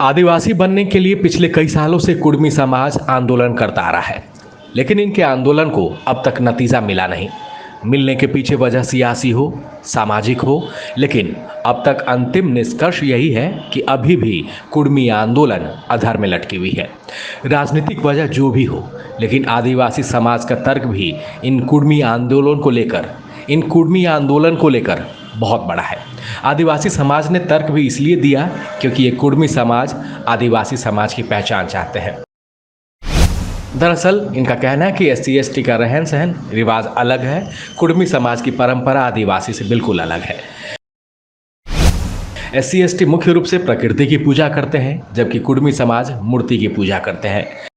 आदिवासी बनने के लिए पिछले कई सालों से कुड़मी समाज आंदोलन करता आ रहा है, लेकिन इनके आंदोलन को अब तक नतीजा मिला नहीं। मिलने के पीछे वजह सियासी हो, सामाजिक हो, लेकिन अब तक अंतिम निष्कर्ष यही है कि अभी भी कुड़मी आंदोलन अधर में लटकी हुई है। राजनीतिक वजह जो भी हो, लेकिन आदिवासी समाज का तर्क भी इन कुड़मी आंदोलन को लेकर बहुत बड़ा है। आदिवासी समाज ने तर्क भी इसलिए दिया क्योंकि ये कुड़मी समाज आदिवासी समाज की पहचान चाहते हैं। दरअसल इनका कहना है कि SC/ST का रहन सहन रिवाज अलग है, कुड़मी समाज की परंपरा आदिवासी से बिल्कुल अलग है। SC/ST मुख्य रूप से प्रकृति की पूजा करते हैं, जबकि कुड़मी समाज मूर्ति की पूजा करते हैं।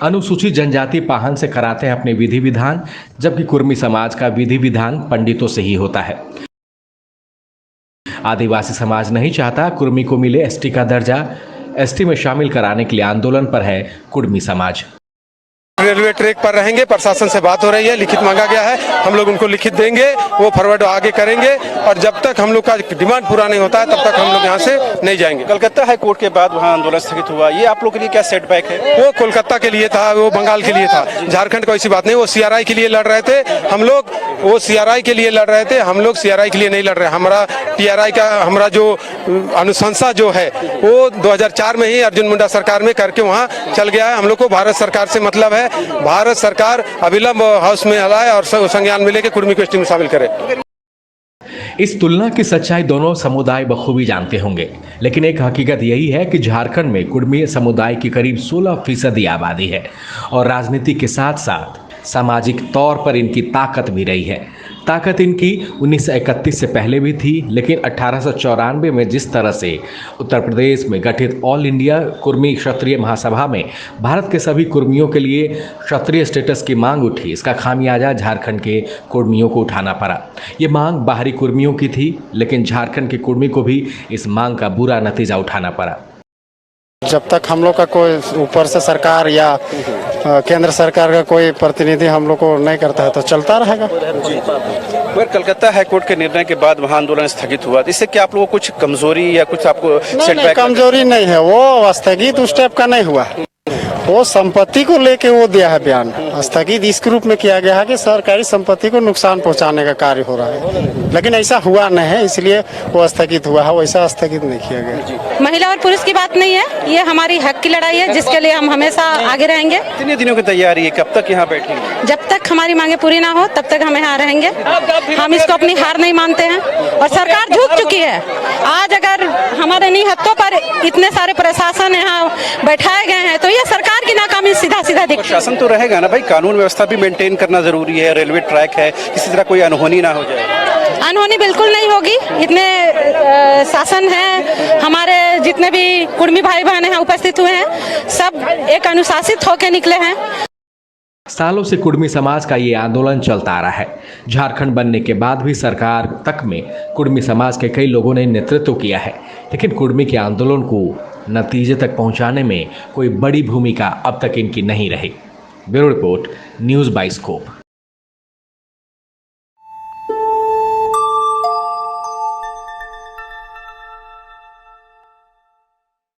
अनुसूचित जनजाति पाहन से कराते हैं अपने विधि विधान, जबकि कुड़मी समाज का विधि विधान पंडितों से ही होता है। आदिवासी समाज नहीं चाहता कुड़मी को मिले ST का दर्जा। ST में शामिल कराने के लिए आंदोलन पर है कुड़मी समाज। रेलवे ट्रैक पर रहेंगे, प्रशासन से बात हो रही है, लिखित मांगा गया है, हम लोग उनको लिखित देंगे, वो फॉरवर्ड आगे करेंगे और जब तक हम लोग का डिमांड पूरा नहीं होता है तब तक हम लोग यहाँ से नहीं जाएंगे। कलकत्ता हाई कोर्ट के बाद वहाँ आंदोलन स्थगित हुआ, ये आप लोग के लिए क्या सेटबैक है? वो कोलकाता के लिए था, वो बंगाल के लिए था, झारखंड कोई ऐसी बात नहीं। वो CRI के लिए लड़ रहे थे, हम लोग वो CRI के लिए लड़ रहे थे, हम लोग CRI के लिए नहीं लड़ रहे। हमारा TRI का हमारा जो अनुशंसा जो है वो 2004 में ही अर्जुन मुंडा सरकार में करके वहाँ चल गया है। हम लोग को भारत सरकार से मतलब है, भारत सरकार अविलंब हाउस में हलाए और संज्ञान में लेके कुड़मी को ST में शामिल करे। इस तुलना की सच्चाई दोनों समुदाय बखूबी जानते होंगे, लेकिन एक हकीकत यही है कि झारखंड में कुड़मी समुदाय की करीब 16% आबादी है और राजनीति के साथ साथ सामाजिक तौर पर इनकी ताकत भी रही है। ताकत इनकी 1931 से पहले भी थी, लेकिन 1894 में जिस तरह से उत्तर प्रदेश में गठित ऑल इंडिया कुर्मी क्षत्रिय महासभा में भारत के सभी कुर्मियों के लिए क्षत्रिय स्टेटस की मांग उठी, इसका खामियाजा झारखंड के कुर्मियों को उठाना पड़ा। ये मांग बाहरी कुर्मियों की थी, लेकिन झारखंड के कुर्मी को भी इस मांग का बुरा नतीजा उठाना पड़ा। जब तक हम लोग का कोई ऊपर से सरकार या केंद्र सरकार का कोई प्रतिनिधि हम लोग को नहीं करता है तो चलता रहेगा। मगर कलकत्ता हाईकोर्ट के निर्णय के बाद वहाँ आंदोलन स्थगित हुआ, इससे क्या आप लोगों को कुछ कमजोरी या कुछ आपको नहीं, कमजोरी नहीं है, वो स्थगित उस टाइप का नहीं हुआ। वो संपत्ति को लेके वो दिया है बयान, स्थगित इस रूप में किया गया है कि सरकारी संपत्ति को नुकसान पहुंचाने का कार्य हो रहा है, लेकिन ऐसा हुआ नहीं है, इसलिए वो स्थगित हुआ है, वैसा स्थगित नहीं किया गया। महिला और पुरुष की बात नहीं है, ये हमारी हक की लड़ाई है, जिसके लिए हम हमेशा आगे रहेंगे। कितने दिनों की तैयारी है, कब तक यहाँ बैठेंगे? जब तक हमारी मांगे पूरी ना हो तब तक हम यहाँ रहेंगे। हम इसको अपनी हार नहीं मानते हैं और सरकार झुक चुकी है। आज अगर हमारे निहत्तों पर इतने सारे प्रशासन यहाँ बैठाए गए हैं तो ये सरकार की नाकामी सीधा सीधा दिखती है। प्रशासन तो रहेगा ना भाई, कानून व्यवस्था भी मेंटेन करना जरूरी है, रेलवे ट्रैक है, किसी तरह कोई अनहोनी ना हो जाए। अनहोनी बिल्कुल नहीं होगी, इतने शासन है, हमारे जितने भी कुड़मी भाई बहन हैं उपस्थित हुए हैं, सब एक अनुशासित होकर निकले हैं। सालों से कुड़मी समाज का ये आंदोलन चलता आ रहा है। झारखंड बनने के बाद भी सरकार तक में कुड़मी समाज के कई लोगों ने नेतृत्व किया है, लेकिन कुड़मी के आंदोलन को नतीजे तक पहुंचाने में कोई बड़ी भूमिका अब तक इनकी नहीं रही। Bureau report, news bye scope.